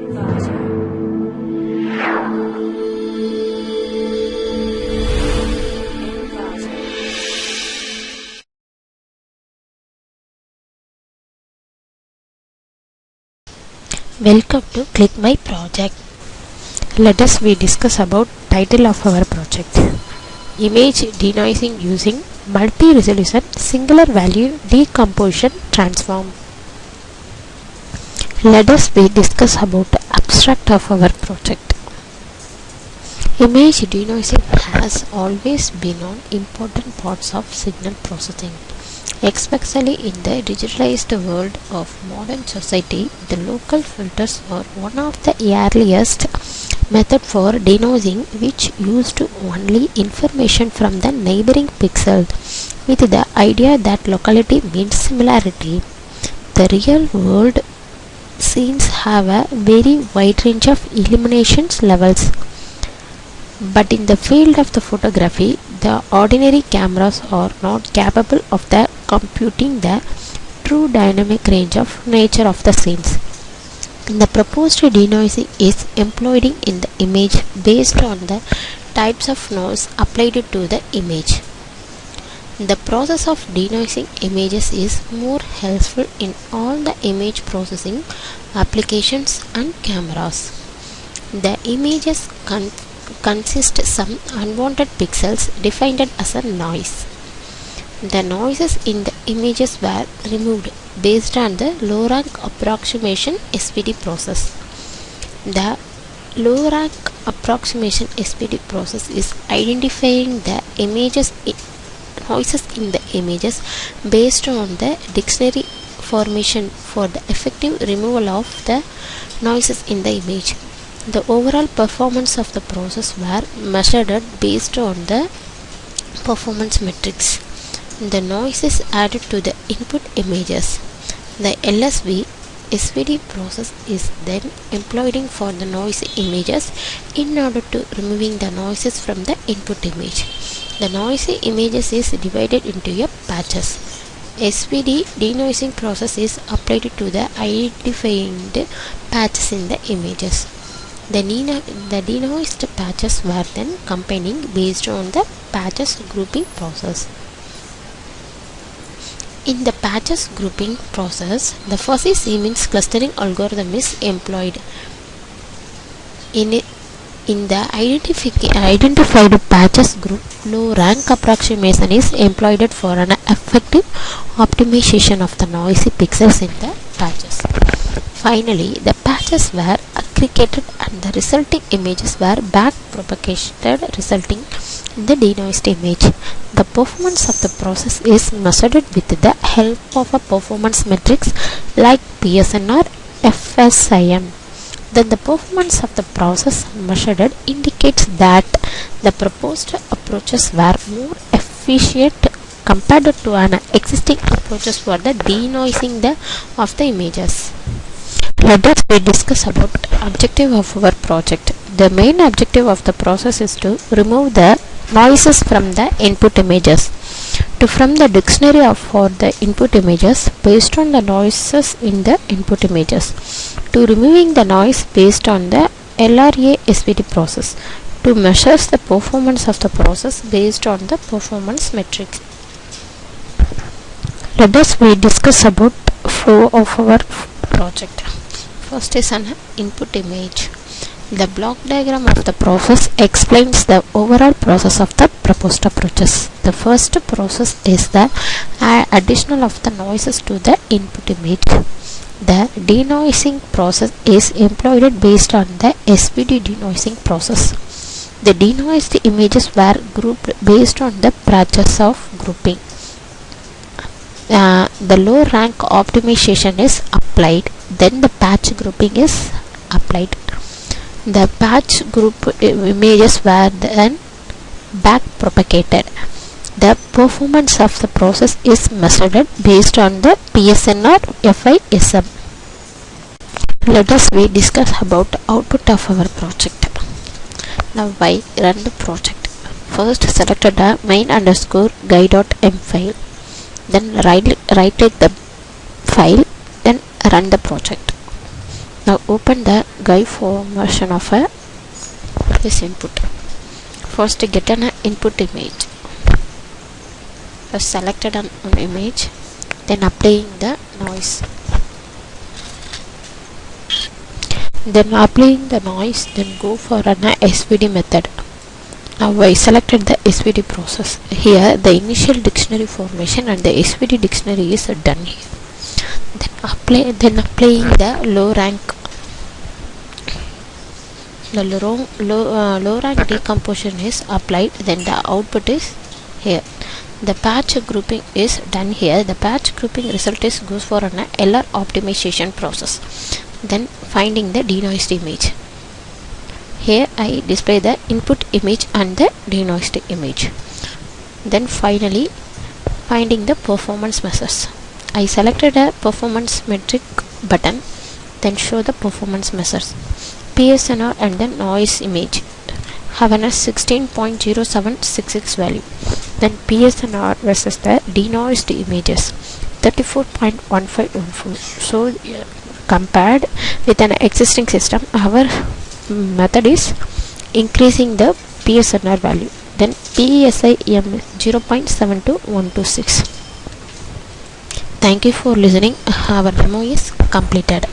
Welcome to Click My Project. Let us discuss about title of our project. Image denoising using multi-resolution singular value decomposition transform. Let us discuss about the abstract of our project. Image denoising has always been on important parts of signal processing. Especially in the digitalized world of modern society, the local filters are one of the earliest method for denoising, which used only information from the neighboring pixel with the idea that locality means similarity. The real world scenes have a very wide range of illumination levels, but in the field of the photography, the ordinary cameras are not capable of the computing the true dynamic range of nature of the scenes. The proposed denoising is employed in the image based on the types of noise applied to the image. The process of denoising images is more helpful in all the image processing applications and cameras. The images consist some unwanted pixels defined as a noise. The noises in the images were removed based on the low rank approximation SPD process. The low rank approximation SPD process is identifying the noises in the images based on the dictionary formation for the effective removal of the noises in the image. The overall performance of the process were measured based on the performance metrics. The noises added to the input images. The LSV SPD process is then employed for the noise images in order to removing the noises from the input image. The noisy images is divided into patches. SPD denoising process is applied to the identified patches in the images. The denoised patches were then combined based on the patches grouping process. In the patches grouping process, the fuzzy Siemens clustering algorithm is employed. In the identified patches group, low rank approximation is employed for an effective optimization of the noisy pixels in the patches. Finally, the patches were aggregated and the resulting images were back propagated, resulting in the denoised image. The performance of the process is measured with the help of a performance metrics like PSN or FSIM. Then the performance of the process measured indicates that the proposed approaches were more efficient compared to an existing approaches for the denoising of the images. Let us discuss about objective of our project. The main objective of the process is to remove the noises from the input images. From the dictionary for the input images based on the noises in the input images, to removing the noise based on the LRA SPD process, to measure the performance of the process based on the performance metrics. Let us discuss about flow of our project. First is an input image. The block diagram of the process explains the overall process of the proposed approaches. The first process is the addition of the noises to the input image. The denoising process is employed based on the SPD denoising process. The denoised images were grouped based on the patches of grouping. The low rank optimization is applied, then the patch grouping is applied. The patch group images were then back propagated. The performance of the process is measured based on the PSN or FISM. Let us discuss about the output of our project. Now why run the project? First select the main_guide.m file. Then right click the file, then run the project. Now open the guide version of this input. First get an input image. First selected an image, then applying the noise. Then applying the noise, then go for an SVD method. Now I selected the SVD process. Here the initial dictionary formation and the SVD dictionary is done here. Then applying the low rank decomposition is applied. Then the output is here. The patch grouping is done here. The patch grouping result is goes for an LR optimization process. Then finding the denoised image. Here I display the input image and the denoised image. Then finally finding the performance measures. I selected a performance metric button, then show the performance measures. PSNR and the noise image have a 16.0766 value. Then PSNR versus the denoised images 34.1514. So compared with an existing system, our method is increasing the PSNR value. Then PSIM is 0.72126. Thank you for listening. Our demo is completed.